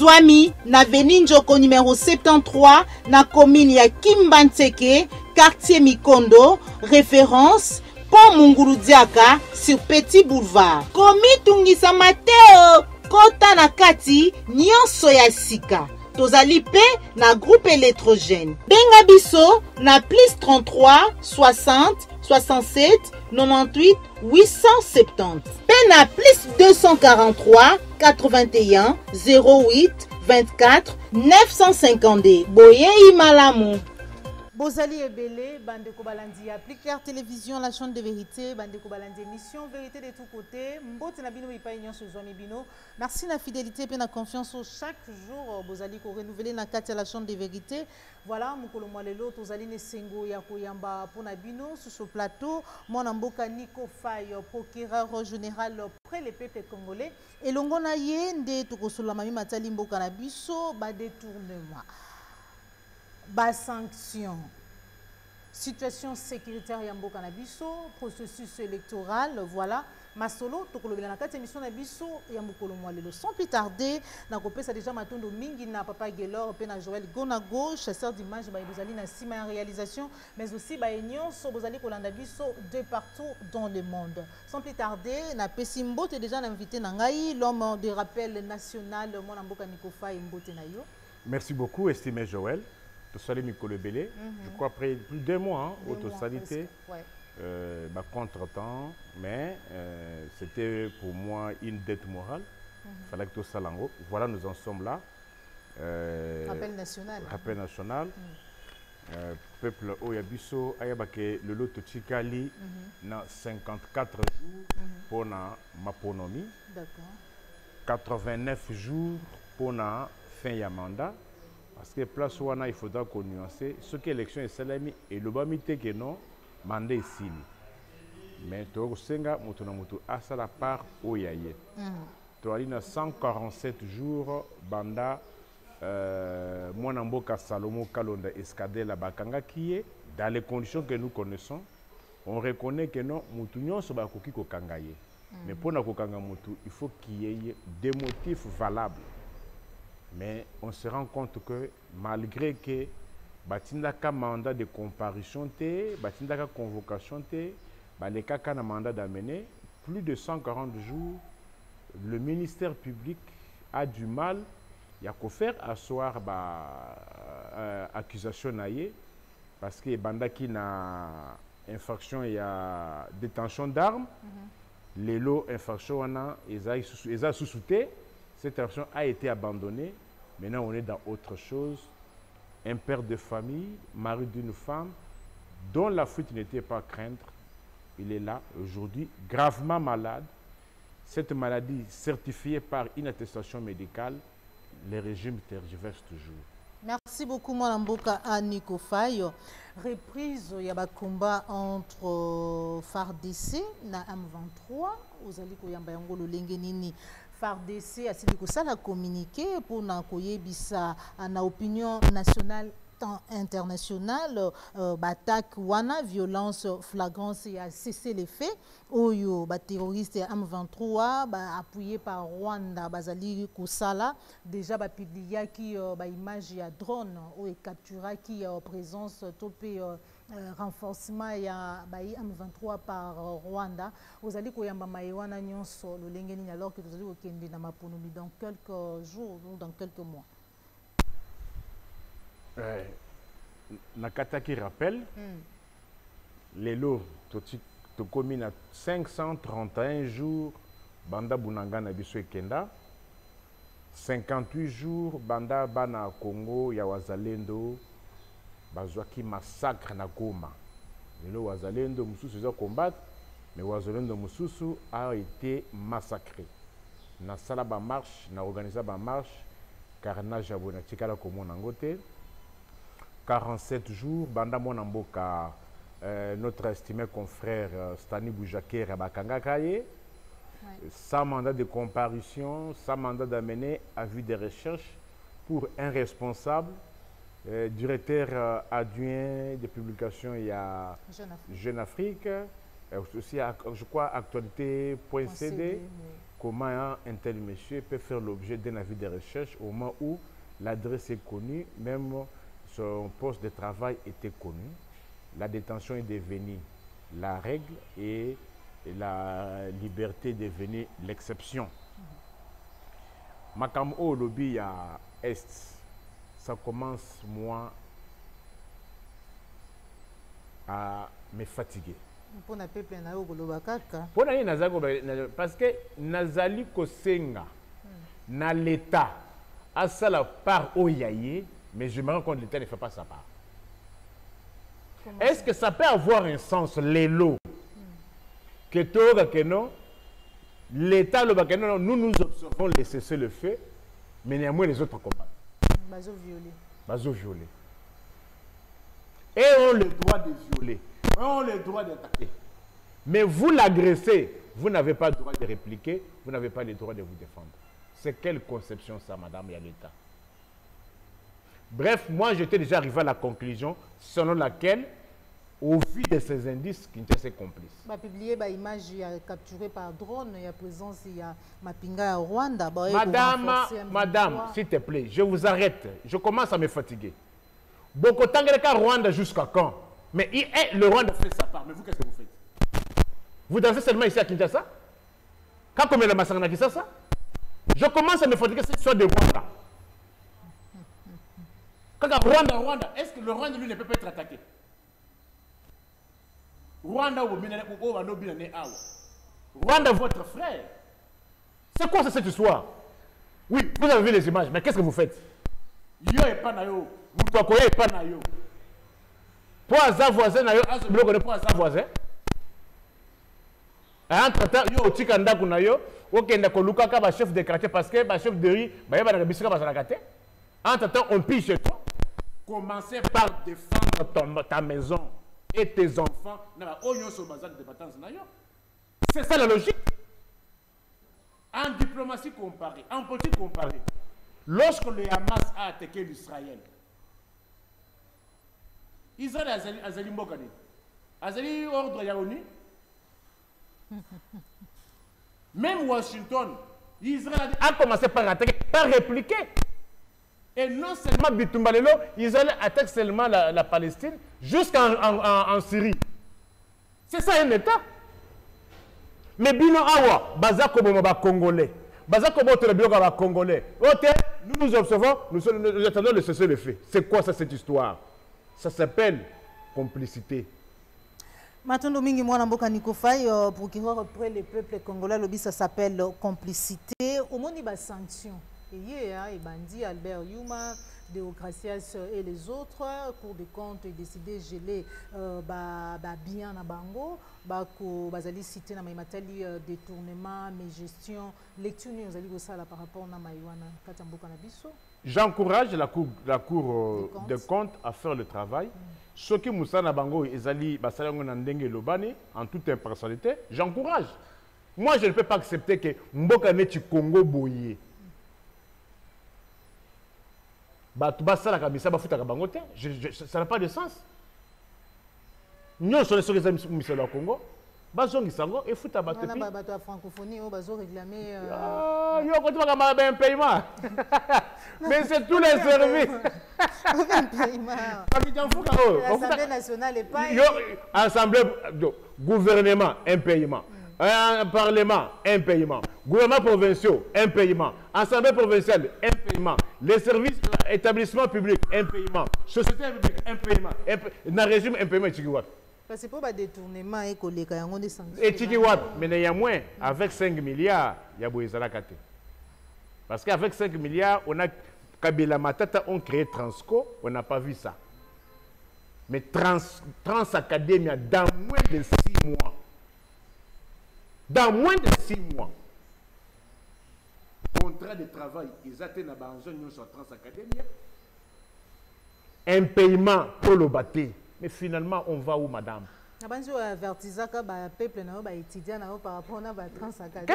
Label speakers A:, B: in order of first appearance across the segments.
A: Zwami na Avenue Njoko numéro 73 na commune ya Kimbantseke, quartier Mikondo, référence Pont Mungurudiaka sur Petit Boulevard. Komi tungisa Mateo kota na kati nyonso ya sika. Tozali pe na groupe électrogène. Benga biso na plus 33 60 67 98 870. Pe na plus 243 81 08 24 952. Boye imalamu. Bozali Ebele, Bande Kobalandi, Plus Clair Télévision, la chaîne de vérité, Bande Kobalandi, émission, vérité de tous côtés. Mbote Nabino Ipaignon sur Joami Bino. Merci la fidélité et la confiance chaque jour. Bozali ko renouveler na Katia la chaîne de vérité. Voilà, Mukolo Mwalelo, Tozali Nesengo Yakoyamba Ponabino sur ce plateau. Mon Amboka Nico Faye, procureur général près les peuples congolais. Et l'ongona yende, Tokosolamami Matali Mboka Nabiso, ba détournement. Bas sanction, situation sécuritaire Yambo Kanabiso, processus électoral, voilà. Masolo, Tokolobela na kati émission Nabiso, Yambo Kolomwalelo. Sans plus tarder, na kopé ça déjà matondo mingi na Papa Gelor, pe na Joël Gonago, chasseur d'images, ba Bozali na Sima en réalisation, mais aussi ba Enyon, so Bozali Kolanda Biso de partout dans le monde. Sans plus tarder, na Pesimbo, t'es déjà invité na Ngai, l'homme de rappel national, mon Amboka Nikofa Mbote na yo.
B: Merci beaucoup, estimé Joël. Tosali Mikolo Belé, je crois après plus de 2 mois au totalité, contre-temps, mais c'était pour moi une dette morale. Il fallait que tout ça l'engo. Voilà, nous en sommes là.
A: Rappel national.
B: Rappel national. Peuple Oyabiso, Ayabake, le lot Tchikali, na 54 jours pour ma ponomie.
A: D'accord.
B: 89 jours pour la fin de mandat. Parce que place où il faudra qu'on nuance ce que l'élection est salami et le bamité que non mandat ici. Mais tu as senga mutuna mutu asa la part au yaye. Tu as 147 jours banda Mwanamboka Salomo Kalonda Escadela Bakanga qui est dans les conditions que nous connaissons. On reconnaît que non mutunyon so bakoki ko kangaye. Mais pour na ko kanga mutu, il faut qu'il y ait des motifs valables. Mais on se rend compte que malgré que batindaka mandat de comparution te, batindaka convocation te, baleka kana mandat d'amener plus de 140 jours, le ministère public a du mal à faire asseoir accusation naie parce que bandaki na infraction et détention d'armes, les lots infraction wana eza sous-souté. Cette infraction a été abandonnée. Maintenant, on est dans autre chose. Un père de famille, mari d'une femme, dont la fuite n'était pas à craindre, il est là aujourd'hui, gravement malade. Cette maladie certifiée par une attestation médicale, les régimes tergiversent toujours.
A: Merci beaucoup, Mwanamboka Aniko Fayo. Reprise, il y a un combat entre FARDC et M23. Vous allez koyamba yango lo lengenini. FARDC a essayé communiqué pour nakoyebisa na opinion nationale tant internationale attaque wana violence flagrance et a cessé les faits oyo ba terroriste M23 appuyé par Rwanda bazali kusala déjà ba publié qui ba image ya drone ou captura qui présence topé renforcement ya bayi M23 par Rwanda vous allez koyamba mayewana nyonso lo lengeni alors que vous allez okende na maponomi dans quelques jours ou dans quelques mois.
B: Nakata qui rappelle les lots de commune à 531 jours banda bunanga na biso ekenda 58 jours banda bana Congo ya wazalendo bazwaki massacre na Goma. Le wazalendo mususu za combattre mais wazalendo mususu a été massacré. Na sala ba marche na organiser ba marche carnage abona tikala komona ngote 47 jours banda Mwanamboka notre estimé confrère Stani Boujaké Rabakanga Kaye sans mandat de comparution, sans mandat d'amener à vue de recherche pour un responsable directeur adjoint de publication il y a Jeune Afrique aussi je crois actualité.cd comment un tel monsieur peut faire l'objet d'un avis de recherche au moment où l'adresse est connue, même son poste de travail était connu. La détention est devenue la règle et la liberté est devenue l'exception. Makam au lobby à Est, ça commence moi à me fatiguer.
A: Pour na peuple na yo koloba kaka.
B: Pour parce que nazali kosenga na l'État à ça la part au yaye, mais je me rends compte que l'État ne fait pas sa part. Est-ce que ça peut avoir un sens, les lots que toi, que non, l'État, nous nous observons les cesser le fait, mais néanmoins les autres combattent.
A: Bazo violé.
B: Bazo violé. Et ont le droit de violer. Ont le droit d'attaquer. Mais vous l'agressez, vous n'avez pas le droit de répliquer, vous n'avez pas le droit de vous défendre. C'est quelle conception ça, madame, il y a l'État? Bref, moi j'étais déjà arrivé à la conclusion selon laquelle, au vu de ces indices, Kinshasa est complice.
A: Bah, publier bah, image capturée par drone, il y a présence, il y a Mapinga au Rwanda. Bah,
B: madame, s'il te plaît, je vous arrête. Je commence à me fatiguer. Beaucoup tant que Rwanda jusqu'à quand? Mais le Rwanda fait sa part. Mais vous, qu'est-ce que vous faites? Vous dansez seulement ici à Kinshasa? Quand on met la massacre à Kinshasa? Je commence à me fatiguer cette histoire de Rwanda. Quand Rwanda, est-ce que le Rwanda, lui, ne peut pas être attaqué? Rwanda, votre frère. C'est quoi cette histoire? Oui, vous avez vu les images, mais qu'est-ce que vous faites? Yo et pas na yo. Vous et pas na yo. Pour un voisin na yo, pour un voisin. Entre-temps, yo tikanda kuna yo, okenda ko luka ka ba chef de quartier parce que ba chef de rue, ba yeba na bisika ba salakate. Entre-temps, on pille chez toi. Commencez par défendre ta maison et tes enfants. C'est ça la logique. En diplomatie comparée, en politique comparée, lorsque le Hamas a attaqué l'Israël, Israël a zali mbokani, a zali ordre ya ONU. Même Washington, Israël a commencé par attaquer, par répliquer. Et non seulement Bitumbalelo, Israël attaque seulement la Palestine jusqu'en Syrie. C'est ça un État. Mais Bino Awa, Bazako Bomoba Congolais, Bazako Bomoba Congolais, nous nous observons, nous attendons de cesser le fait. C'est quoi ça, cette histoire? Ça s'appelle complicité.
A: Matondo mingi mwana mboka Nikofai procureur auprès le peuple congolais lobi ça s'appelle complicité. Au monde il y a sanction. Et Bandi Albert Yuma, Déocratias et les autres, Cour des comptes décidé de geler bien à Bango, bazali cité na maimatali détournement, mais gestion, lecture nous allons ça par rapport à Maïwana Katamboka Nabiso.
B: J'encourage la cour des comptes à faire le travail. Ceux qui moussa na Bango ezali basalango na ndenge lobani en toute impartialité, j'encourage. Moi je ne peux pas accepter que Mboka Neti Congo boye. Ça n'a pas de sens. Nous sommes les amis au Congo. Et fout à la
A: francophonie, on va réclamer
B: un paiement. Mais c'est tous les services.
A: L'Assemblée nationale est pas.
B: Assemblée, gouvernement, un paiement. Un parlement, un paiement. Gouvernement provincial, un paiement. Assemblée provinciale, un paiement. Les services, établissements publics, un paiement. Société publique, un paiement. Dans le régime, un paiement,
A: c'est pas détournement et collègue, il y a des sanctions.
B: Et mais il y a moins. Avec 5 milliards, il y a Boïzala Kate. Parce qu'avec 5 milliards, on a Kabila Matata, on crée Transco, on n'a pas vu ça. Mais Transacadémia, dans moins de 6 mois. Dans moins de 6 mois, contrat de travail, ils atteignent la banque sur Transacadémia. Un paiement pour le bâti. Mais finalement, on va où, madame? Qu'est-ce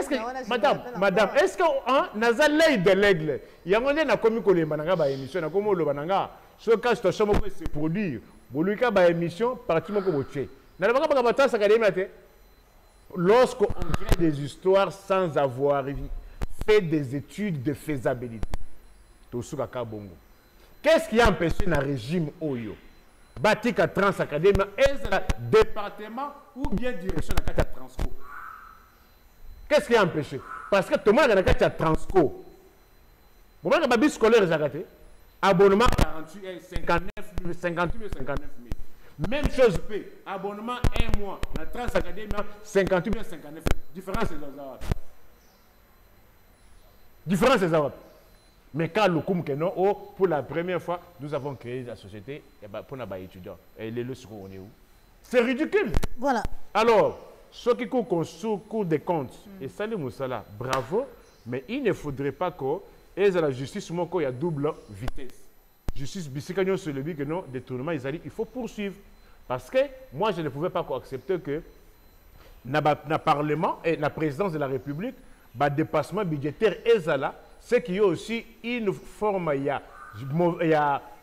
B: que, madame, est-ce que dans l'œil de l'aigle, il y a un commis qui a émission, ce cas, c'est produire. Vous lui avez une émission, parti mon coboché. N'a pas Transacadémia. lorsqu'on crée des histoires sans avoir fait des études de faisabilité. Qu'est-ce qui a empêché le régime Oyo? Batika Transacadémie, est-ce le département ou bien direction de la Transco? Qu'est-ce qui a empêché? Parce que tout le monde a la Transco. Vous voyez que le scolaire est arrêté. Abonnement 48, 59 000, 58 000, 59 000. Même chose, abonnement 1 mois. La Transacadémie, 58 000, 59 000. Différence c'est les Arabes. Différence c'est les Arabes. Mais quand le pour la première fois, nous avons créé la société pour les étudiants. Et les leçons, on est où? C'est ridicule.
A: Voilà.
B: Alors, ceux qui courent des comptes, et Salim Moussala, bravo, mais il ne faudrait pas que la justice, il y a double vitesse. Justice, bisikagnon sur le but que non, détournement, il faut poursuivre. Parce que moi, je ne pouvais pas accepter que le Parlement et la présidence de la République, le dépassement budgétaire est là. C'est qu'il y a aussi une forme, il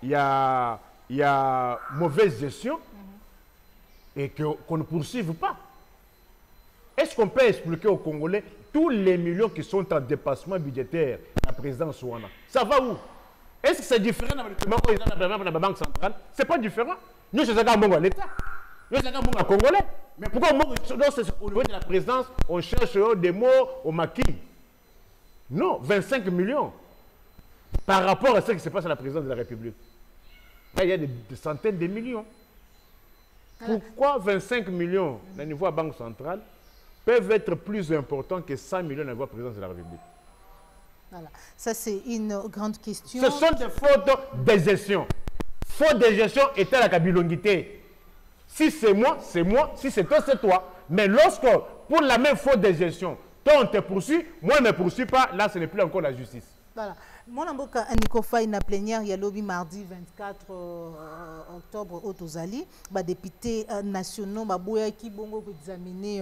B: y a mauvaise gestion et qu'on ne poursuive pas. Est-ce qu'on peut expliquer aux Congolais tous les millions qui sont en dépassement budgétaire à la présidence Ouana? Ça va où? Est-ce que c'est différent dans la Banque centrale? Ce n'est pas différent. Nous, c'est ça à l'État. Nous, c'est ça à Congolais. Mais pourquoi au niveau de la présidence, on cherche des mots au maquis? Non, 25 millions par rapport à ce qui se passe à la présidence de la République. Là, il y a des centaines de millions. Pourquoi 25 millions au niveau de la Banque centrale peuvent être plus importants que 100 millions au niveau de la présidence de la République?
A: Voilà. Ça, c'est une grande question.
B: Ce sont des fautes de gestion. Faute de gestion est à la kabilongité. Si c'est moi, c'est moi. Si c'est toi, c'est toi. Mais lorsque, pour la même faute de gestion, toi, on te poursuit, moi, je ne me poursuis pas, là, ce n'est plus encore la justice.
A: Voilà. Moi, je Nico Faye, na plénière, il y a lobby mardi 24 octobre au Tozali. Les députés nationaux, qui ont examiné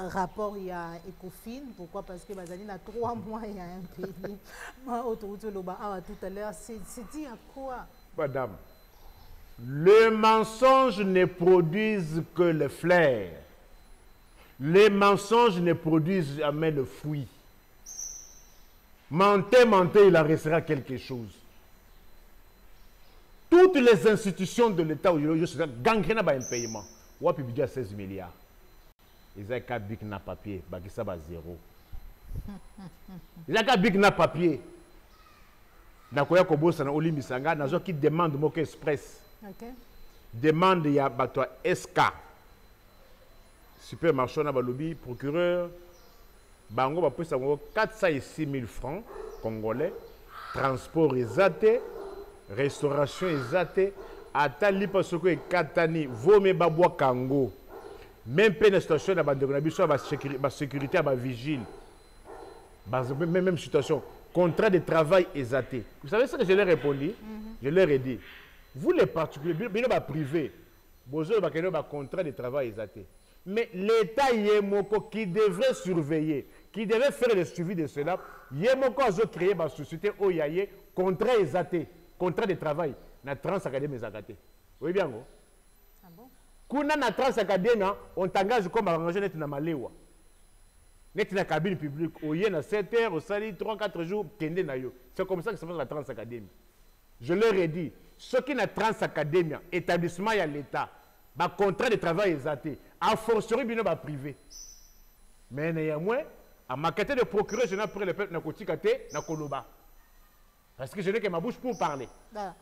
A: rapport il y a Ecofin. Pourquoi? Parce que il y a 3 mois, il y a un pays. Tout à l'heure, c'est dit à quoi?
B: Madame, le mensonge ne produise que le flair. Les mensonges ne produisent jamais le fruit. Mentez, mentez, il en restera quelque chose. Toutes les institutions de l'État, je gangrène un paiement. On a publié 16 milliards. Ils ont qu'à bic na papier, ça va zéro. Ils ont qu'à bic na papier. Nakoya Kobosa na Olimisanga, nazo qui demande Moko Express. Demande ya batwa SK. Supermarché na balobi procureur bango ba pesa 406 000 francs congolais, transport exaté, restauration exaté, atali pasoko e katani vome babwa kango. Même pe na station na bandeko na biso ba sécurité ba vigile. Même situation, contrat de travail exaté. Vous savez ce que je leur ai répondu? Je leur ai dit, vous les particuliers, bien privé, vous avez un contrat de travail exaté. Mais l'État Yemoko qui devrait surveiller, qui devrait faire le suivi de cela, Yemoko a créé une société Oyaye, contrat exaté, contrat de travail, na Transacadémie exaté. Oui bien. Ah bon? Kuna na Transacadémie, on t'engage comme arranger net na malewa. Net na cabine publique, Oye na 7 heures, au sali 3-4 jours, kende na yo. C'est comme ça que ça passe la Transacadémie. Je leur ai dit, ceux qui na Transacadémie, établissement y a l'État, ba contrat de travail exaté, a fortiori bien ba privé. Mais néanmoins, à ma qualité de procureur général pour le peuple na kotikate na koloba. Parce que je n'ai que ma bouche pour parler. Voilà.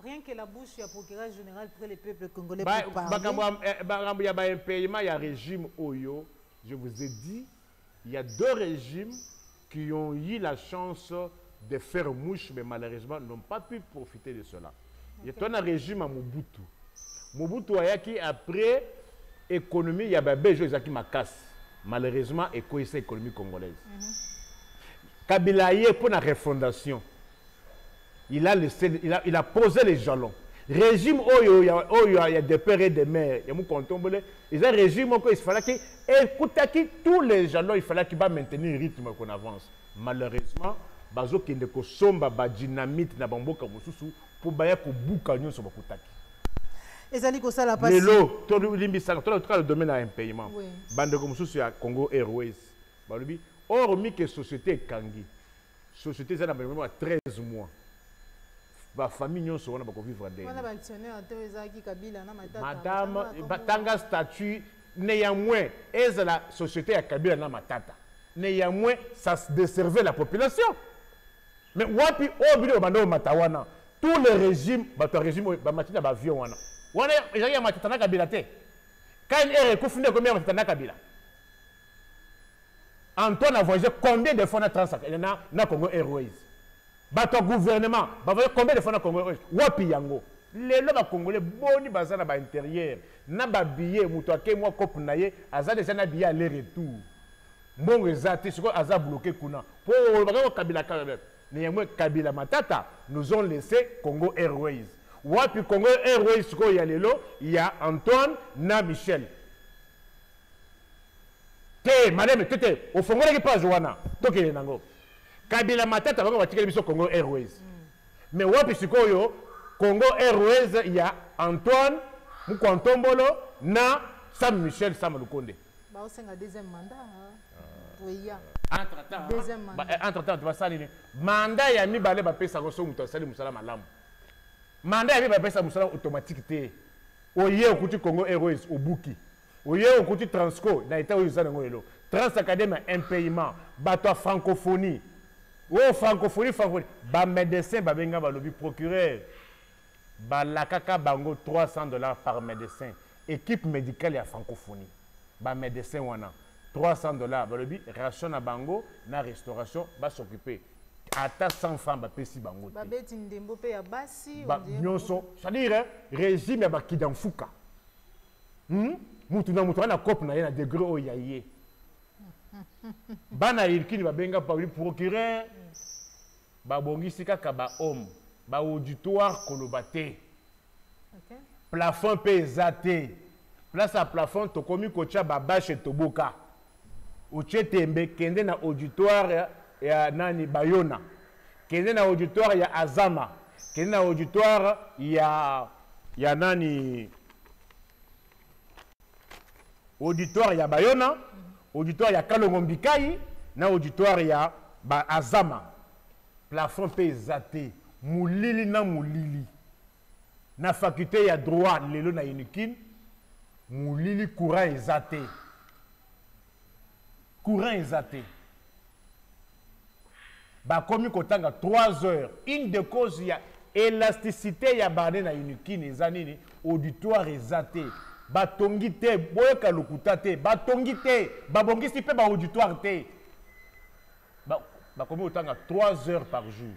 A: Rien que la bouche du procureur général pour le peuple congolais pour parler.
B: Il y a un paiement, il y a un régime Oyo. Je vous ai dit, il y a 2 régimes qui ont eu la chance de faire mouche, mais malheureusement n'ont pas pu profiter de cela. Il y a un régime à Mobutu. Mobutu Ayaki, après économie, il y a un béjo qui m'a cassé. Malheureusement, et quoi c'est l'économie congolaise. Kabila pour la refondation. Il a posé les jalons. Régime il y a des pères et des mères. Il y a un régime où il fallait qu'il écoute tous les jalons, il fallait qu'il va maintenir le rythme qu'on avance. Malheureusement, bazo qui ne somba ba dynamite na bamboka mususu pour baya ko buka nyo so bakutaki.
A: ezali ko sala pasi
B: lelo to limbisaka to le domaine à un paiement
A: oui.
B: bande comme sous ya Congo Airways balobi hormis que société kangi société ça na ba 13 mois ba famille nyonso wana ba ko vivre ndenge
A: wana ba actionnaire to ezaki Kabila na matata
B: madame batanga statut néanmoins ezala société ya Kabila na matata néanmoins ça desservait la population mais wapi obili bando matawana tous les régimes bato régime ba matina ba avion wana ezali ya matata na Kabila te quand est confondu comme matata na Kabila Antoine a voyagé combien de fois na Congo Airways bato gouvernement ba voyagé combien de fois na Congo Airways wapi yango lelo ba congolais boni bazana ba intérieur na ba billet muto akemwa kope na ye aza déjà na billet aller retour mbongo ezati siko aza bloqué kuna po ba Kabila Kabila néanmoins Kabila matata nous ont laissé Congo Airways wapi Congo Airways siko ya lelo il y a Antoine na Michel te madame tete au fongole ki page wana tokele nango Kabila matata bako batikeli biso Congo Airways mais wapi siko yo Congo Airways il y a Antoine Mukwantombolo na Sam Michel Sam Lukonde
A: ba osenga deuxième mandat oui ya
B: entre-temps tu vas salir mandat ya mibale ba pesa ko so muto sali musala malamu mandat ya mibale ba pesa musala automatique te oye okuti Congo Airways obuki oye okuti Transco na état oyuza nango lelo Trans Academy un paiement bato francophonie francophonie ba médecin ba benga ba lobi procureur ba lakaka bango $300 par médecin équipe médicale ya francophonie ba médecin wana $300 ba lobi ration na bango na restauration ba s'occuper ata 100 francs ba pesi bango
A: ba beti ndembo pe ya basi
B: ba nyonso c'est-à-dire régime ba kidamfuka mutu na mutu na kope na ye na degré o ya ye bana yirkini ba benga pa procureur ba bongisi kaka ba homme ba auditoire koloba te plafond pe ezate place à plafond tokomi kocha ba bâche toboka oche tembe kende na auditoire ya nani Bayona kende na auditoire ya Azama kende na auditoire ya nani auditoire ya Bayona auditoire ya Kalongo Mbikai na auditoire ya ba Azama plafond pe ezate mulili na mulili na faculté ya droit lelo na unikin mulili courant ezate ba komi kotanga 3 heures une de cause ya élasticité ya bane na unikin ezanini auditoire ezate batongi te boyeka lokuta te batongi te babongisi pe ba auditoire te ba komi kotanga 3 heures par jour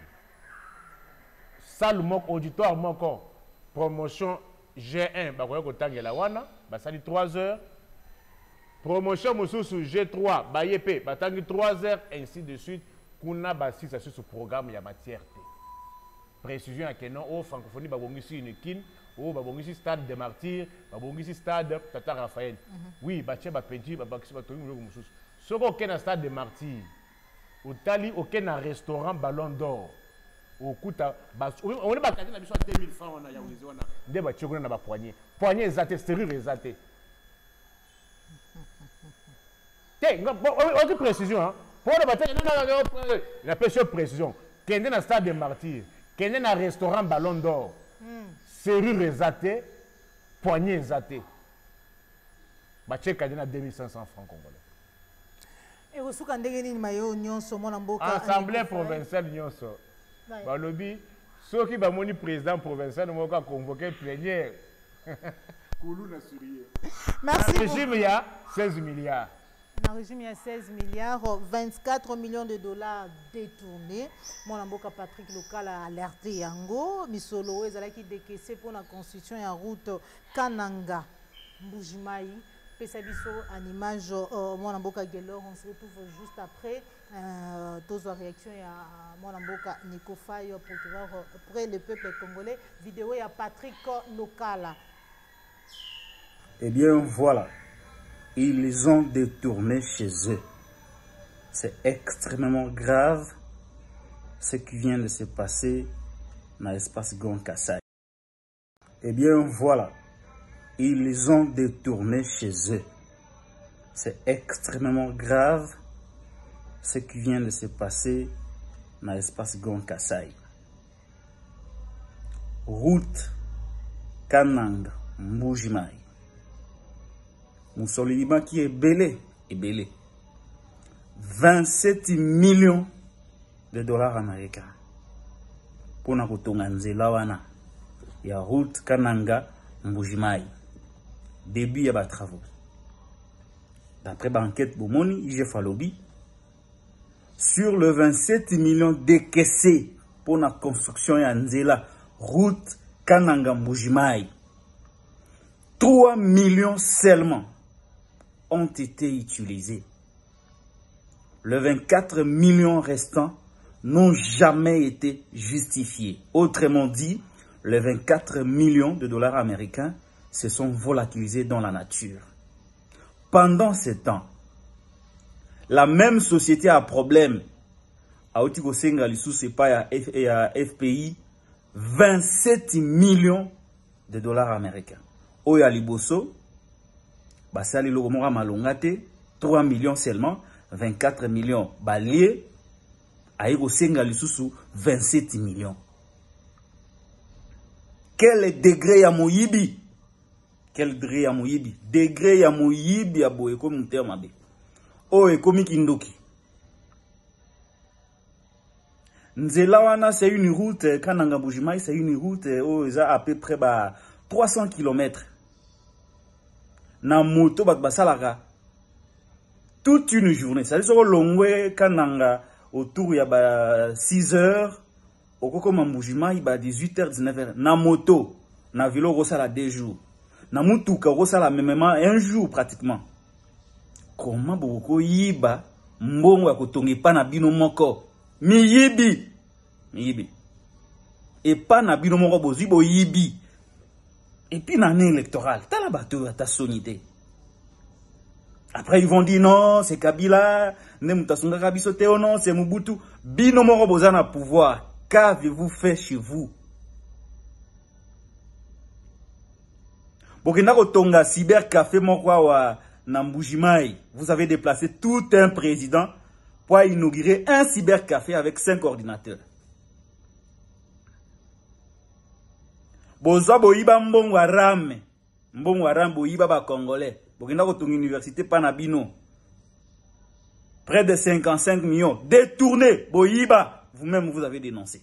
B: salle moko auditoire moko promotion G1 ba koyeko tangela wana basali 3 heures promotion mosusu G3 ba yepe batangi 3 heures ainsi de suite kuna ba 6 sur ce programme ya matière te précision que non au francophonie ba bongisi une kin au ba bongisi stade de martyrs ba bongisi stade Tata Raphaël oui ba tche ba penti ba bakisi ba tongi muloko mosusu soko kena stade de martyrs otali okena restaurant Ballon d'Or okuta on est bakati na biso 2000 francs on a ya ulizi wana nde ba tchekona na ba poignée ezate serrure ezate te on dit précision hein pour le bataille non la précision kende na stade de martyrs kende na restaurant Ballon d'Or serrure ezate poignée ezate ba tcheka na 2500 francs congolais
A: et osuka ndenge nini mayo nyonso mona mboka
B: assemblée provinciale nyonso balobi soki bamoni président provincial moko a convoqué plénière koulou na surie
A: merci
B: régime il y a 16 milliards
A: dans le régime il y a 16 milliards 24 millions de dollars détournés mon mboka Patrick Local a alerté yango misolo ezalaki décaissé pour la construction ya route Kananga Mbujimai Pesabiso en image mon mboka Gelor on se retrouve juste après tous en réaction à mon mboka Nico Faye procureur près le peuple congolais vidéo à Patrick Local.
C: Eh bien voilà, ils ont détourné chez eux. C'est extrêmement grave ce qui vient de se passer dans l'espace Grand Kassai. Eh bien voilà, Ils ont détourné chez eux. C'est extrêmement grave ce qui vient de se passer dans l'espace Grand Kassai. Route Kananga Mbujimai. Moussolima qui est belé. 27 millions de dollars américains pour na kotonga nzela wana ya route Kananga Mbujimai. Début ya ba travaux. D'après l'enquête Bomoni, IGF Alobi, sur le 27 millions décaissés pour la construction ya nzela route Kananga Mbujimai, 3 millions seulement ont été utilisés. Les 24 millions restants n'ont jamais été justifiés. Autrement dit, les 24 millions de dollars américains se sont volatilisés dans la nature. Pendant ce temps, la même société a problème. A Otiko Senga Lissou Sepa et à FPI, 27 millions de dollars américains. Oya Liboso, Basali Logomora Malongate, 3 millions seulement, 24 millions. Balié, Aïgo Senga Lissou, 27 millions. Quel degré ya Moyibi? Quel degré ya Moyibi? Degré ya Moyibi ya Boeko Mouter Mabe. O Ekomi Kindoki. Nzela wana c'est une route, Kananga Mbujimai c'est une route à peu près 300 km. Na moto basalaka toute une journée. Ça veut dire longwe Kananga autour ya 6 heures. Okoko Mbujimai 18h 19h. Na moto na vélo rosala 2 jours. Na mutuka rosala même un jour pratiquement. Comment boko yiba mbongo ya kotonga pa na bino moko? Miyibi. Et pas na bino moko bozi bo yibi. Et puis l'année électorale, t'as la bateau, t'as sonité. Après ils vont dire non, c'est Kabila, ne mutasunga kabisote non, c'est Mobutu. Bino moko bozana pouvoir. Qu'avez-vous fait chez vous? Bokenda kotonga cybercafé moko wa na Mbujimai. Vous avez déplacé tout un président pour inaugurer un cybercafé avec 5 ordinateurs. Bozo boyiba mbongo arame. Mbongo arame boyiba ba Congolais. Bokenda kotonga université Panabino. Près de 55 millions. Détournés. Boyiba. Vous-même vous avez dénoncé.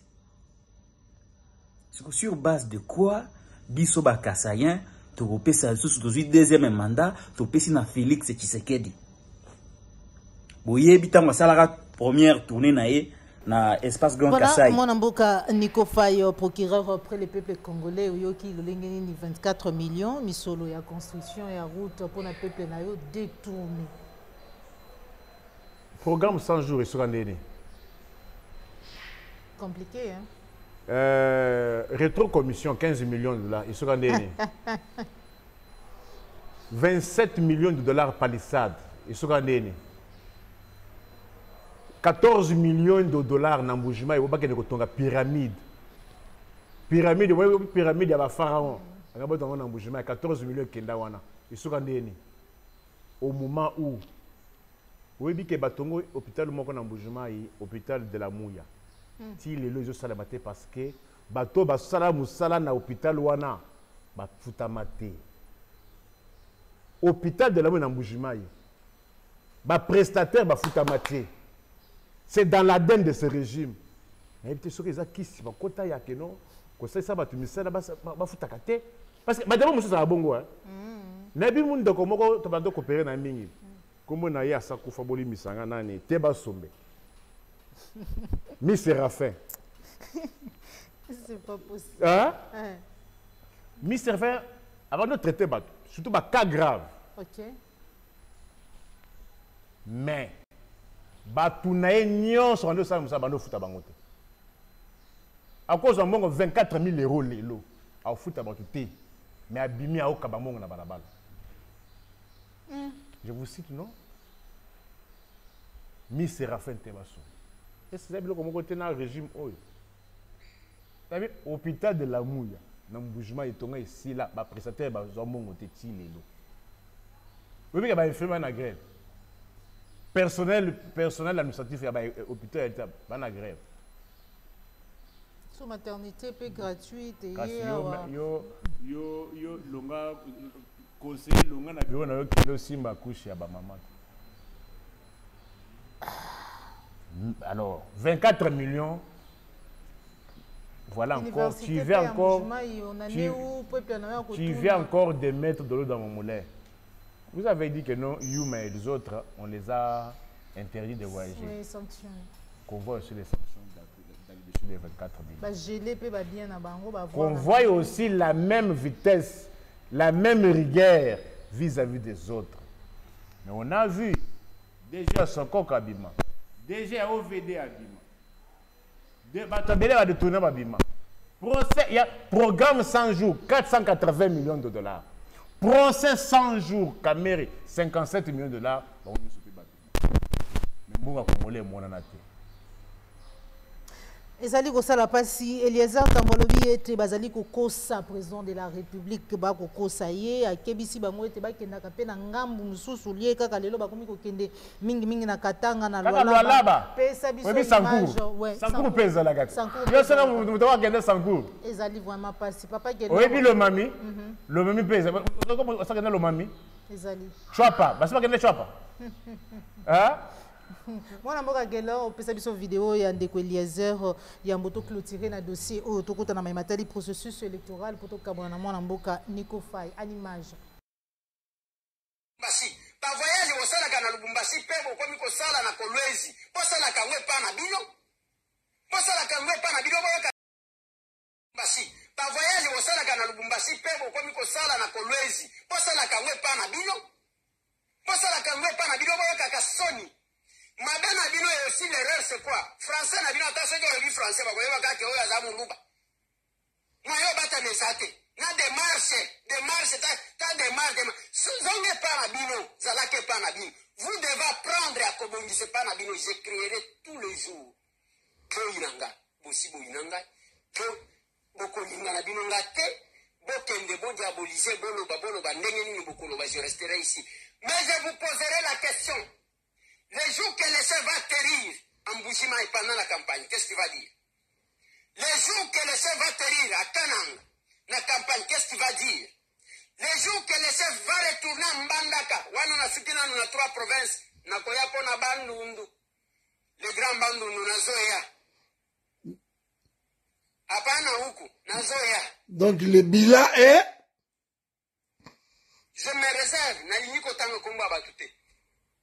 C: Sur base de quoi Bisoba Kassayen, tu repères sous le deuxième mandat, tu repères Félix Tshisekedi. Boye bitanga salara première tournée na espace Grand Kassai.
A: Voilà, mon amboka Nico Faye, procureur auprès les peuples congolais, qui le 24 millions, misolo ya construction et route pour le peuple na yo détourné.
B: Programme 100 jours et sur année.
A: Compliqué, hein?
B: Rétro-commission, 15 millions de dollars. Ils seront donnés. 27 millions de dollars palissade. Ils seront donnés. 14 millions de dollars dans Mbujimai. Il y a une pyramide. Pyramide, il y a un pharaon. Il y a 14 millions de dollars. Ils seront donnés. Au moment où, vous voyez que l'hôpital hôpital de la Mouya. Si les lois sont maté parce que bateau basala musala na hôpital wana ba futamate hôpital de la Mouya na Mbujimai ba prestataire ba futamate. C'est dans l'ADN de ce régime. Mais tu sais que ça qui si ba kota ya keno ko ça ba tumisala ba futakate parce que madame muso sa bongo hein na bi mun ndoko moko to bando coopérer na mingi kombo na ya sa kufa boli misanga nani te ba sombe. Miss Séraphin.
A: C'est pas possible.
B: Hein? Miss Séraphin, avant de traiter, surtout des cas graves.
A: Ok.
B: Mais, Batounaye Nyon sur un salon, ça va nous foutre à Bangote. À cause d'un bon 24 000 euros, les lots, à foutre à Bangote. Mais à Bimi à Okabamong na balabala. Je vous cite, non? Miss Séraphin Tebasso. Est-ce que vous avez vu comment on a un régime? Vous avez hôpital de la Mouya, na mbujuma itonga ici là ba prestataire ba zombongo te ti lelo. Oui que ba infirmier na grève. Personnel administratif ya ba hôpital ba na grève.
A: Sous maternité peu gratuite et
B: yo longa conseiller longa na bureau na yo kilo simba couche ya ba maman. Alors 24 millions. Voilà encore, tu viens encore de mettre de l'eau dans mon moulin. Vous avez dit que non, Yuma et les autres, on les a interdits de voyager.
A: Oui, sanctions.
B: Qu'on voit aussi les sanctions dans les 24 millions. Qu'on voit aussi la même vitesse, la même rigueur vis-à-vis des autres. Mais on a vu déjà Sokok Abima, déjà OVD Abima. Il y a programme 100 jours, 480 millions de dollars. Procès 100 jours, Kameri, 57 millions de dollars. Mais moi,
A: ezali kosala pasi Eliezer Tambolobi ete bazali kokosa président de la République ba kokosa ye akebisi bango ete bakendaka pe na ngambu mususu lie kaka lelo bakomi kokende mingi na Katanga na
B: Lualaba
A: pesa biso image
B: ouais Sankour pesa la gata yo sala muto wa kende Sankour
A: ezali vraiment pasi papa kende
B: oyebi le mami pesa comment ça kende le mami
A: ezali
B: chwapa basi bakende chwapa hein.
A: Moi, je vais vous vidéo ya ndeko Eliezer ya mboto clôturer na dossier au tokota na matali processus électoral pour tokabona na mwana mboka Nico Fay en image.
D: Basi ba voyage osala kana Lubumbashi pebo komi ko sala na Kolwezi posala kangwe pa na bino posala kangwe pa na bino boka basi ba voyage osala kana Lubumbashi pebo komi ko sala na Kolwezi posala kangwe pa na bino posala kangwe pa na bino boka kasoni. Madame Abino est aussi l'erreur, c'est quoi? Français Nabino, t'as ce que dit français, bah, vous voyez, moi, yo bata mesate. Na démarche, t'as démarche. Zonge pas Nabino, zalake pas Nabino. Vous devez apprendre à Kobongi, c'est pas Nabino, j'écrirai tous les jours. Que inanga, bosibo inanga, que boko inanga Nabino ngate, bokende bon diaboliser, boloba, ndengeni bokoloba, je resterai ici. Mais je vous poserai la question. Les jours que l'essai va atterrir en Bouchima et pendant la campagne, qu'est-ce que tu vas dire? Les jours que l'essai va atterrir à Kanang, la campagne, qu'est-ce que tu vas dire? Les jours que l'essai va retourner en Mbandaka, wana na sikina na 3 provinces, na koyapo na Bandundu, le grand Bandundu na Zoya. Apana huku, na Zoya.
E: Donc le bilan est?
D: Je me réserve, na liniko tango kumba batute.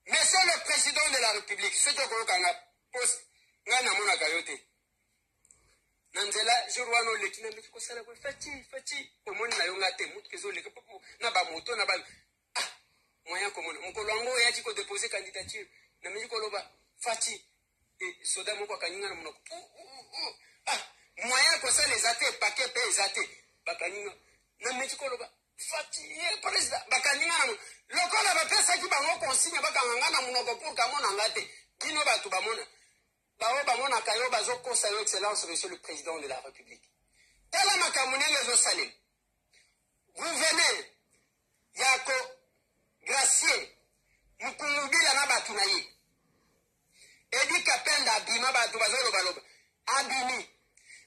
D: Monsieur le président de la République, ce que vous avez poste, ngana mona kayote. Nanzela jourwano lekina mbiki kosala ko fati omoni na yonga te mutu kezo leka na ba moto na ba moyen komona mkolwango yachi ko déposer candidature na miji koloba fati et soda moko kaninga na monoko moyen ko sala ezate paquet pe ezate bakaninga na miji koloba fati président bakaninga na lokola bapesa ki bango consigne bakanga na monoko pour kamona ngate kino batu bamona bao bamona kayo bazokosa yo excellence monsieur le président de la République tala makamune lezo salim vous venez yako gracier mukungubila na batu na ye edi kapenda abima batu bazoloba abimi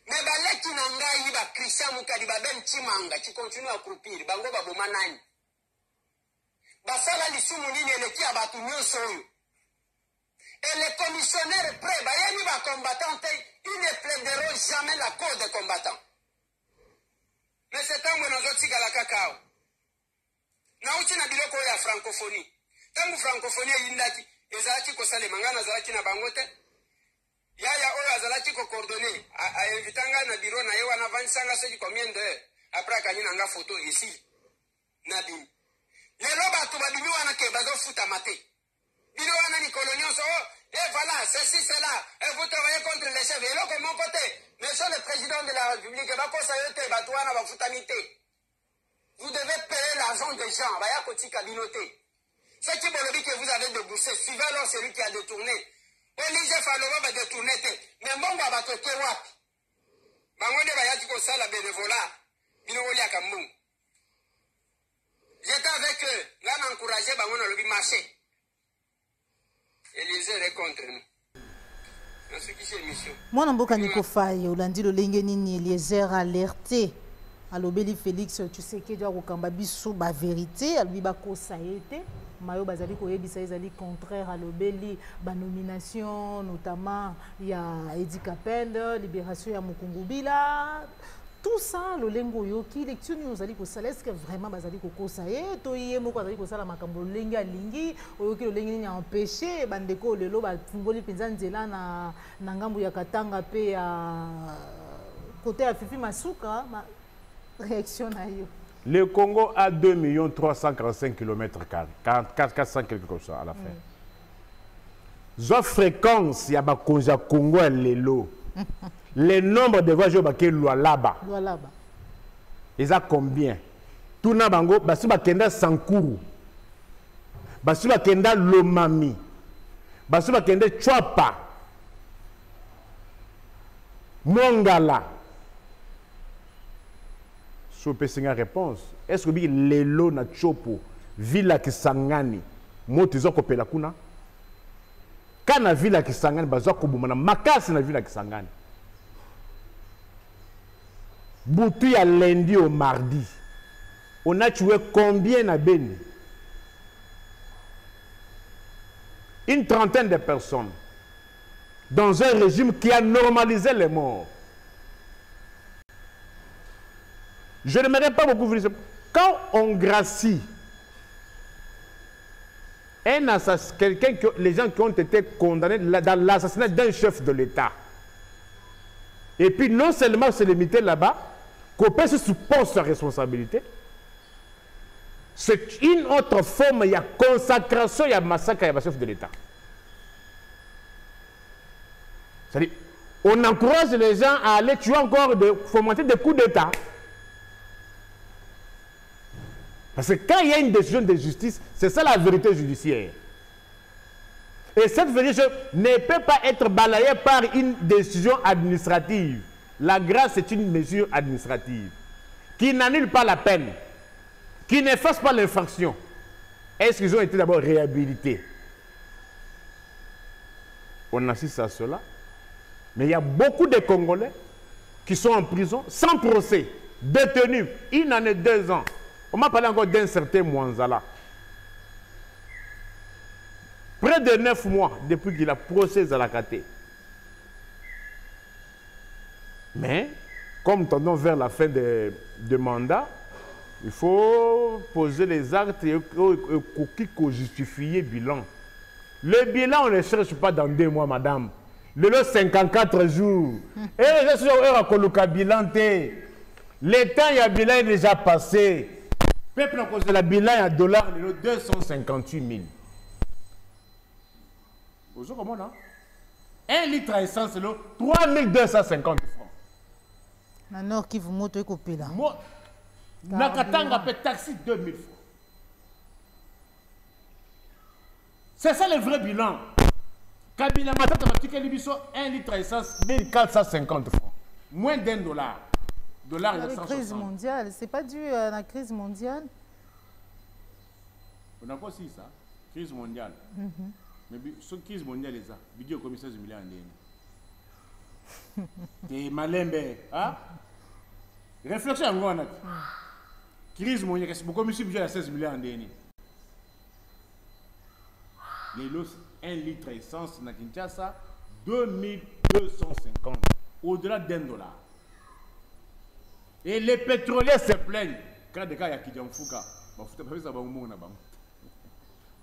D: me baleki na ngai ba Christian mukadi babem chimanga qui continue à croupir bango baboma nani basala lisumu nini eleki abatu nyonso oyo. Et les commissionnaires prêts, ils ne plaideront jamais la cause des combattants. Mais c'est un monozotique à la cacao. Nauchi na biloko ya francophonie. Tangu francophonie yindaki, ezalaki ko sale mangana zalaki na bangote. Yaya oyo azalaki ko coordonner, a invitanga na bureau na yewa na vansanga soki combien d'heures. Après kanina nga photo ici. Nabi. Lelo batu babimi wana ke bazo futa mate. Et voilà, ceci, cela. Et vous travaillez contre les chefs. Et là, de mon côté, monsieur le président de la République, vous devez payer l'argent des gens. C'est qui me dit que vous avez déboursé. Suivez alors celui qui a détourné. Olivier Falova va détourner. Mais bon, va te kéwap. Bangonde va yati ko sala bénévolat. Binogolia Kambou. J'étais avec eux. Là, m'a encouragé, bah, on a le marché. Eliezer est contre nous. Dans ce qui c'est mission.
F: Moi, Namboka Nikofaye, Olandi Lolenge Nini, Eliezer alerté. Alobeli Félix, tu sais que tu as Rokamba Bissou, ba vérité, Albiba Kosa été. Mayo Bazali Koyebisa, ils contraire à l'obéli, ba nomination, notamment, il y a Edi Kapende, libération, il y a Mukungubila. Tout ça, le lengo yoki, lecture nous a dit que ça est-ce que vraiment Bazali Kosa est, Toye Moko Bazali Kosa la Makambo Lenga Lingi, Oyoki le Lengi a empêché, Bandeko, le Loba, Fungoli Pinzanzela, Nangambu Yakatanga, Pe à côté à Fifi Masuka. Réaction à you.
B: Le Congo a 2 345 km², 400 quelque chose à la fin. La fréquence, il y a des Congo et l'élo. Le nombre de voyageurs qui sont là-bas. Ils ont combien? Tout le monde, si vous avez Sankuru, si vous avez Lomami, si vous avez Chwapa, Mongala. Je peux une réponse. Est-ce que les lots na chopo, Villa Kisangani, motizo kopela kuna? Kana Villa Kisangani, bazoko bumana, makasi na Villa Kisangani. Boutou ya lundi au mardi. On a tué combien na Beni? Une trentaine de personnes. Dans un régime qui a normalisé les morts. Je n'aimerais pas beaucoup vous dire. Quand on gracie quelqu'un, les gens qui ont été condamnés dans l'assassinat d'un chef de l'État, et puis non seulement se limiter là-bas, qu'on peut se supporter sa responsabilité, c'est une autre forme, il y a consacration, il y a massacre, il y a chef de l'État. C'est-à-dire, on encourage les gens à aller tuer encore, fomenter des coups d'État. Parce que quand il y a une décision de justice, c'est ça la vérité judiciaire. Et cette vérité ne peut pas être balayée par une décision administrative. La grâce est une mesure administrative qui n'annule pas la peine, qui n'efface pas l'infraction. Est-ce qu'ils ont été d'abord réhabilités? On assiste à cela. Mais il y a beaucoup de Congolais qui sont en prison sans procès, détenus une année, 2 ans. On m'a parlé encore d'un certain Mwanzala. Près de 9 mois depuis qu'il a procès à la KT. Mais, comme tendons vers la fin de mandat, il faut poser les actes et justifier le bilan. Le bilan, on ne cherche pas dans 2 mois, madame. Le lot 54 jours. Et je suis au bilan. Le temps, il y a bilan est déjà passé. Peuple à cause de la bilan à dollars, le 258 000. Vous savez comment, non? 1 litre à essence, c'est 3250 francs.
F: Nanor qui vous montre et coupé là.
B: Moi, Nakatanga paie taxi 2000 francs. C'est ça le vrai bilan. Kabila Matata Matika Libiso, 1 litre à essence, 1450 francs. Moins d'1 dollar.
F: La crise mondiale, c'est pas dû à la crise mondiale.
B: On a quoi aussi ça? Crise mondiale. Mais cette crise mondiale est ça. Bidio comme 16 milliards d'euros. T'es malembe, hein? Réflexion en gros. Crise mondiale, c'est pourquoi monsieur budget à 16 milliards d'euros. Les lots 1 litre essence na Kinshasa 2250, au-delà d'1 dollar. Et les pétroliers se plaignent. Quand des cas, il y a Kidjanfouka.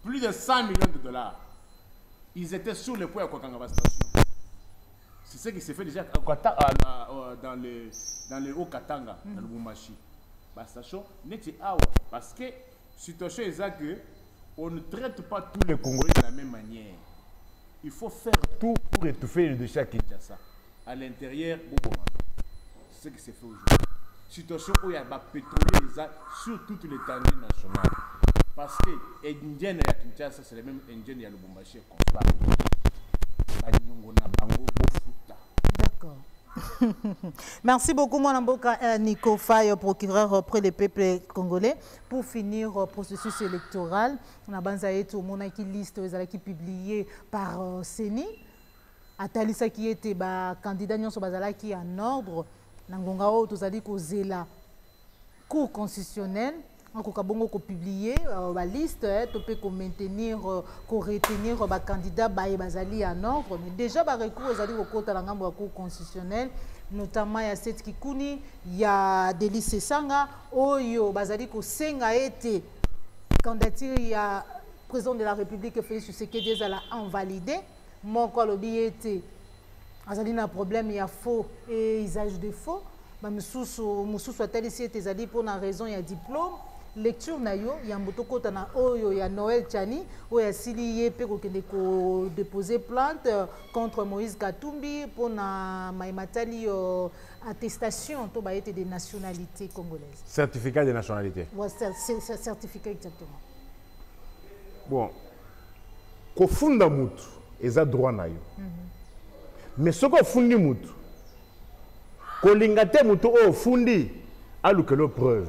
B: Plus de 100 millions de dollars. Ils étaient sur le point à Kokangaba Station. C'est ce qui s'est fait déjà dans le Haut-Katanga, dans le Bumbashi. La station n'est pas parce que la situation est que on ne traite pas tous les Congolais de la même manière. Il faut faire tout pour étouffer le déchet à Kinshasa. À l'intérieur, c'est ce qui s'est fait aujourd'hui. Situation où il y a des pétroliers sur toute l'étendue nationale. Parce que les Indiens à Kinshasa, c'est les mêmes Indiens à Lubumbashi.
F: D'accord. Merci beaucoup, mon Mboka Nico Faye, procureur auprès des peuples congolais. Pour finir le processus électoral, on a une liste qui est publiée par CENI. Atalisa qui était candidat qui en ordre. Nangongao, tous a dit que la Cour constitutionnelle. On a publié la liste, on maintenir, retenir les candidats bazali en ordre. Mais déjà, les recours aux la Cour constitutionnelle, notamment il y a cette Kikouni, il y a Delis Sanga, Oyo, bazali ko senga été candidature, il y a président de la République Félix Tshisekedi a invalidé. Mon colobi était, azali na problème, il y a faux et usage de faux. Moussous a-t-il ici été pour une raison, il y a diplôme. Lecture na yo ya mbotoko na oyo ya Noël Tchani o ya sili ye pe ko déposer plainte contre Moïse Katumbi pour na maimatali attestation to ba été de nationalité congolaise.
B: Certificat de nationalité.
F: Ouais, certificat exactement.
B: Bon. Ko funda mutu eza droit na yo. Mais ce ko fundi mutu ko lingate mutu o fundi alukelo preuve.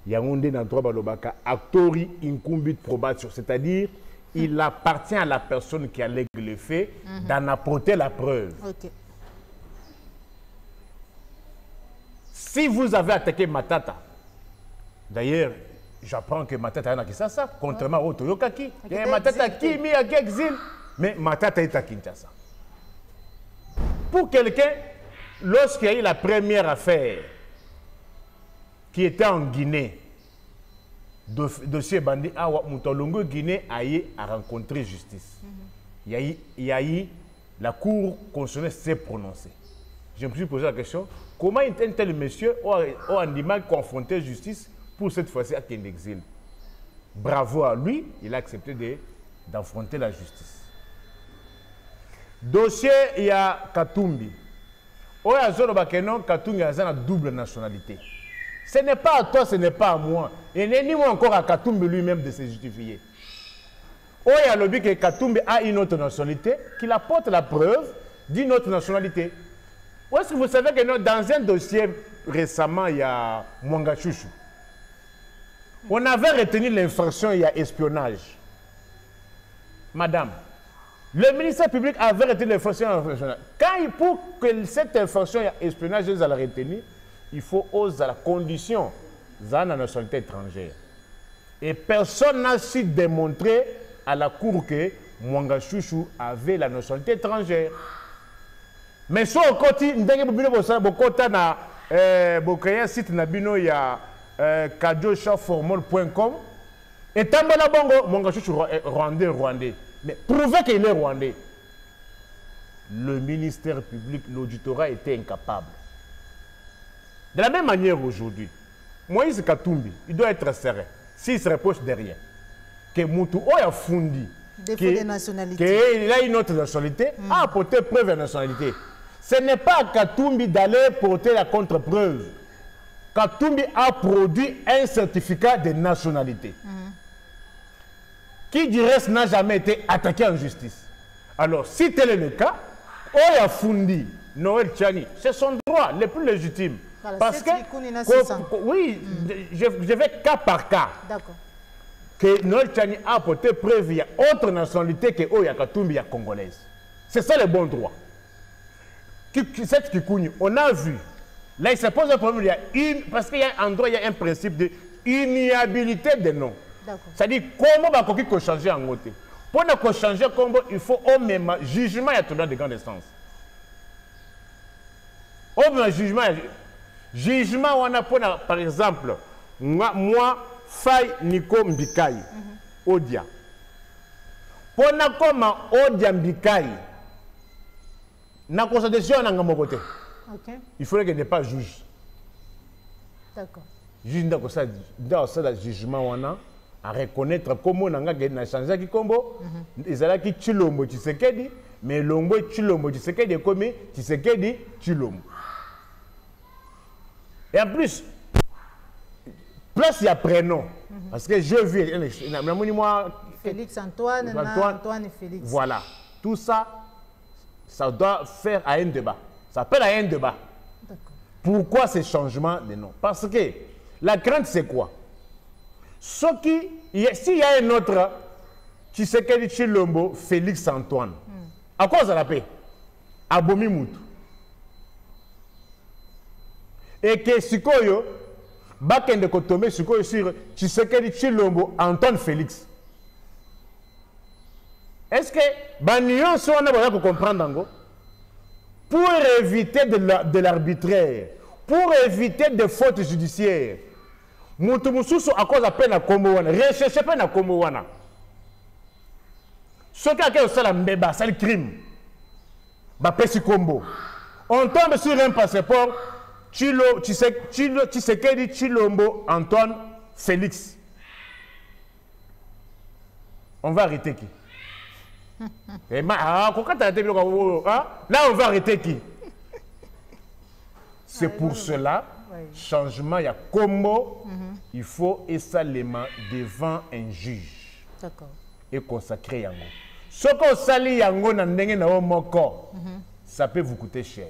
B: Yaoundé dans droit balobaka actori incumbit probatio, c'est-à-dire il appartient à la personne qui allègue le fait d'en apporter la preuve.
F: Okay.
B: Si vous avez attaqué Matata, d'ailleurs j'apprends que Matata est à Kinshasa, contrairement au Toyokaki, Matata qui mis à exil, mais Matata est à Kinshasa. Pour quelqu'un, lorsqu'il y a eu la première affaire qui était en Guinée, dossier bandit Awa Moutolongo Guinée a rencontré justice. Il y a eu la Cour constitutionnelle s'est prononcée. Je me suis posé la question, comment un tel monsieur a un mal confronté justice pour cette fois-ci à un exil? Bravo à lui, il a accepté d'affronter la justice. Dossier, il y a Katumbi. Oya Zoro Bakeno, Katumbi a une double nationalité. Ce n'est pas à toi, ce n'est pas à moi. Et ni moi encore à Katumbi lui-même de se justifier. Oya lobby que Katumbi a une autre nationalité, qu'il apporte la preuve d'une autre nationalité. Ou est-ce que vous savez que dans un dossier récemment, il y a Mwanga Chouchou. On avait retenu l'infraction, il y a espionnage. Madame, le ministère public avait retenu l'infraction. Pour que cette infraction, il y a espionnage, ils allaient retenir, il faut oser la condition de la nationalité étrangère. Et personne n'a su démontrer à la Cour que Mwanga Chouchou avait la nationalité étrangère. Mais si on continue, un site il y a kadiochaformol.com et Tambala Bongo, Mwanga Chouchou rwandais. Mais prouvez qu'il est rwandais. Le ministère public, l'auditorat était incapable. De la même manière aujourd'hui, Moïse Katumbi, il doit être serein. S'il se repose derrière, que Moutou Oya Fundi, qu'il a une autre nationalité, a apporté preuve de nationalité. Ce n'est pas à Katumbi d'aller porter la contre-preuve. Katumbi a produit un certificat de nationalité. Qui du reste n'a jamais été attaqué en justice. Alors, si tel est le cas, Oya Fundi, Noël Tchani, c'est son droit le plus légitime. Voilà, parce que, oui, je vais cas par cas. D'accord. Que Noël Tchani a apporté preuve, il y a autre nationalité que Oya Katumbi congolaise. C'est ça le bon droit. Cette Kikouni, on a vu. Là, il se pose un problème, parce qu'il y a un endroit, il y a un principe de inniabilité des noms. C'est-à-dire, comment on peut changer en côté? Pour changer, il faut au même jugement et droit de grande instance. Au même jugement, on a par exemple, moi, Faye Nico Mbikaï, Odia. Pour comment Odia Mbikaï, na constitution na mon côté. Il faudrait qu'il n'y ait pas juge.
F: D'accord.
B: Juge dans ce jugement, on a à reconnaître comment on a changé qui combo. Ils ont dit Chilombo Tshisekedi, mais Lombo Chilombo Tshisekedi comme Tshisekedi Chilombo. Et en plus, plus il y a prénom. Parce que je vis,
F: Félix Antoine et Félix.
B: Voilà. Tout ça, ça doit faire à un débat. Ça appelle à un débat. Pourquoi ces changements de nom? Parce que la crainte, c'est quoi? S'il y a un autre, Tshisekedi Tshilombo, Félix Antoine, à cause de la paix, à Bomi Moutou. Et que Sikoyo, Bakende Kotome, Sikoyo sur Tshisekedi Tshilombo, Antoine Félix. Est-ce que Banyon soit on comprendre pour éviter de l'arbitraire, pour éviter des fautes judiciaires, Moutou Moussoussou à cause de peine à Kombowana, recherchez peine à Kombowana. Ce qui a fait la mbeba, c'est le crime. Bapesi Kombo. On tombe sur un passeport, Tshisekedi Tshilombo Antoine Félix. On va arrêter qui? Là, on va arrêter qui? C'est pour cela, changement, il y a Kombo, il faut essalement devant un juge.
F: D'accord.
B: Et consacrer Yango. Ce qu'on sali Yango na ndenge na omoko, ça peut vous coûter cher.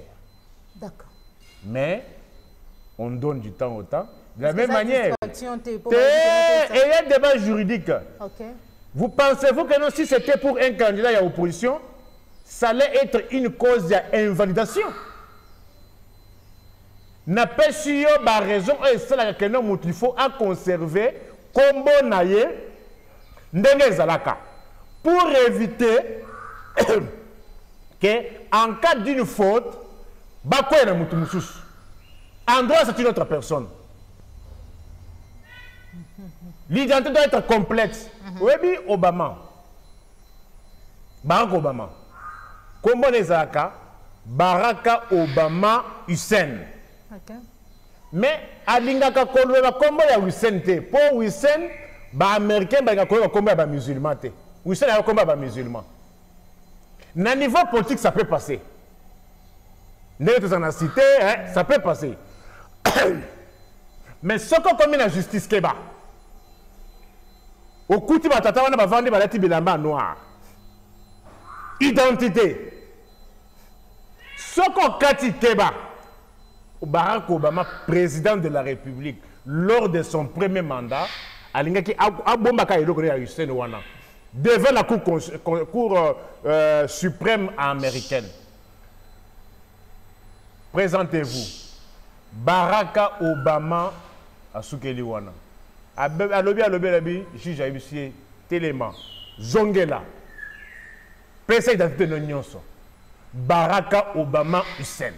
F: D'accord.
B: Mais on donne du temps au temps. De la même manière, il y a un débat juridique.
F: Okay.
B: Vous pensez-vous que non, si c'était pour un candidat à l'opposition, ça allait être une cause d'invalidation? N'a pas su la raison et c'est que non, il faut conserver Kombo Naye ndenge zalaka pour éviter que en cas d'une faute, bakoye na mutu mususu. En droit, c'est une autre personne. L'identité doit être complexe. Oui, Obama. Barack Obama. Kombo nezaka Barack Obama Hussein.
F: Okay.
B: Mais alingaka kolweba kombo ya Hussein te. Pour Hussein, ba américain ba kolweba kombo ya ba musulman te. Hussein ya kombo ya ba musulman. Na niveau politique ça peut passer. Ndenge to na cité, ça peut passer. Mais ce qu'on commet la justice keba. Au kuti batata wana bavandi balati bilamba noir. Identité. Ce qu'on kati keba. Barack Obama, président de la République, lors de son premier mandat, devant la Cour suprême américaine. Présentez-vous. Barack Obama à Soukeliwana. Alobi, juge à huissier, Téléma, Zongela. Président d'identité de Nyonso. Barack Obama Hussein.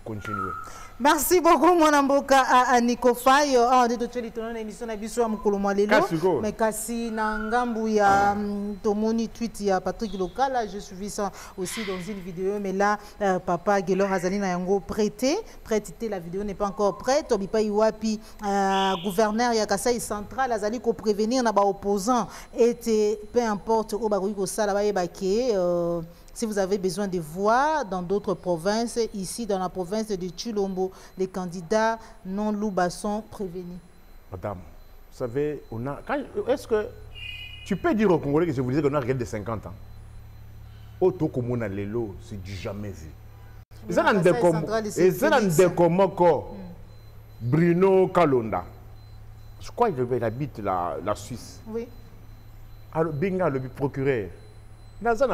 B: Continuez.
F: Merci beaucoup mon amboka à Nico Fayo. On dit que tu as émission na biso amukolo lelo. Mais kasi na ngambu ya tomoni tweet ya Patrick Lokala, je suis ça aussi dans une vidéo mais là papa Gelo Razali na yango prêté la vidéo n'est pas encore prête. Obipa Iwapi gouverneur ya Kasai central azali ko prévenir na ba opposants et peu importe au bakoki ko sala ba yebake si vous avez besoin de voix dans d'autres provinces, ici dans la province de Tshilombo, les candidats non louba sont prévenus.
B: Madame, vous savez, est-ce que tu peux dire aux Congolais que je vous disais qu'on a rien de 50 ans? Auto comme lelo, c'est du jamais vu. Et ça Bruno Kalonda. Je crois qu'il habite la Suisse.
F: Oui.
B: Alors, Binga, le procureur. Qu'est-ce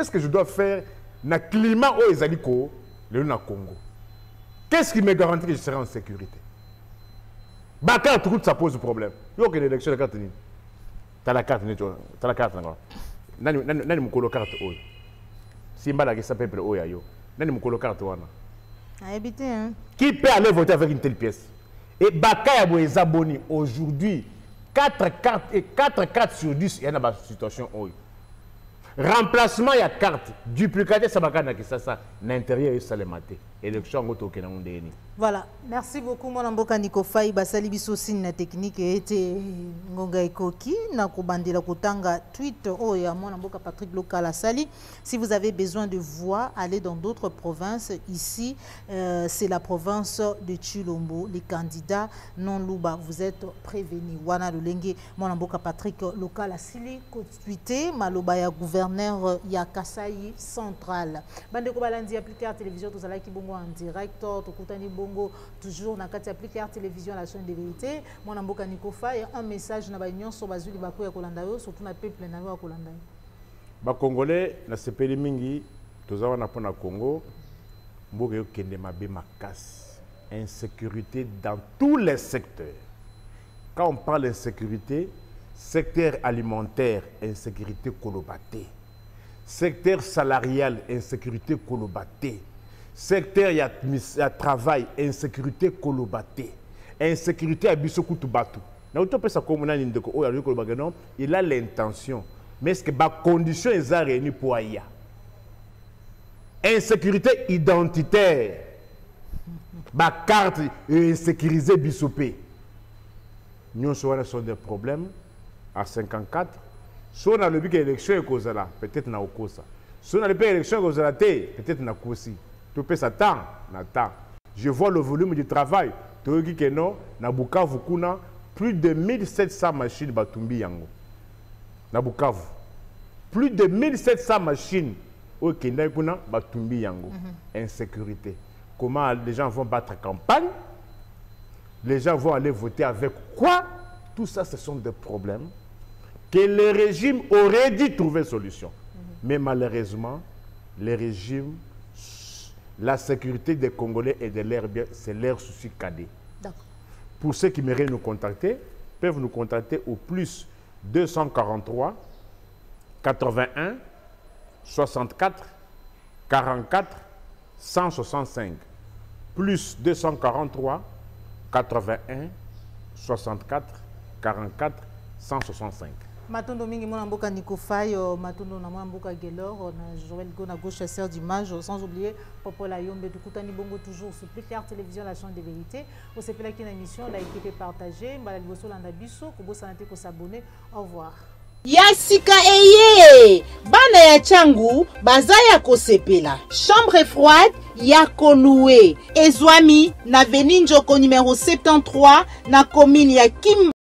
B: que je dois faire dans le climat où ils ont le Congo? Qu'est-ce qui me garantit que je serai en sécurité? Carte route, ça pose problème. Il y a une élection de carte. Tu as la carte. Tu as la carte. Tu as la carte. Si je suis peuple, qui peut aller voter avec une telle pièce? Et Bakaya Boezaboni, aujourd'hui, 4 cartes sur 10, il y a une situation. Remplacement, il y a carte. Duplicaté, ça va être ça. L'intérieur, ça le maté. Élection, on va
F: Voilà, merci beaucoup mon amboka Nico Faye basali biso sine technique ete ngonga ekoki na kobandela kotanga tweet oh ya mon amboka Patrick Local asali. Si vous avez besoin de voix, allez dans d'autres provinces. Ici, c'est la province de Chilombo. Les candidats non luba, vous êtes prévenus. Wana Lolenge, mon amboka Patrick Local asili ko tweeté maloba ya gouverneur ya Kasai central. Bande ko balandi appliquer à télévision tous ala ki bongo en direct to kutani bongo toujours na kati appliquer à télévision la chaîne de vérité mon amboka Nico Faye un message na ba nyonso bazuli bako ya kolanda yo surtout na peuple na yo kolanda yo
B: ba congolais na sepeli mingi tozawa na pona Congo mboka yo kende mabe makas insécurité dans tous les secteurs. Quand on parle d'insécurité, secteur alimentaire, insécurité kolobaté, secteur salarial, insécurité kolobaté, secteur y a travail, insécurité kolobaté, insécurité à bisokutu batu. Il a l'intention, mais est-ce que les conditions sont réunies pour aïe? Insécurité identitaire, la carte insécurisée bisopé. Nous avons des problèmes à 54. Si on a le but d'élection, peut-être na okosa. Si on a le but d'élection, peut-être na kosi. Tout peut s'attendre, je vois le volume du travail. Na Bukavu kuna plus de 1700 machines batumbi yango. Na Bukavu. Plus de 1700 machines au Kenya kuna batumbi yango. Insécurité. Comment les gens vont battre campagne? Les gens vont aller voter avec quoi? Tout ça, ce sont des problèmes que le régime aurait dû trouver solution. Mais malheureusement, le régime, la sécurité des Congolais et de leurs biens, c'est leur souci cadet. Pour ceux qui méritent nous contacter, peuvent nous contacter au plus 243 81 64 44 165. Plus 243 81 64 44 165.
F: Matondo mingi mona mboka Nico Faye, matondo na mona mboka Gelor, na Joël Gona gauche chasseur d'images, sans oublier Popola Yombe de Koutani Bongo toujours sur Plus-Clair Télévision, la chaîne de vérité. Au CPLA qui est une émission, la équipe est partagée, Mbala Liboso Landa Biso, Kobo Sanate ko s'abonner. Au revoir.
A: Yasika eye bana ya changu bazaya kosepela chambre froide ya Koloué ezwami na Veninjoko numéro 73 na commune ya Kim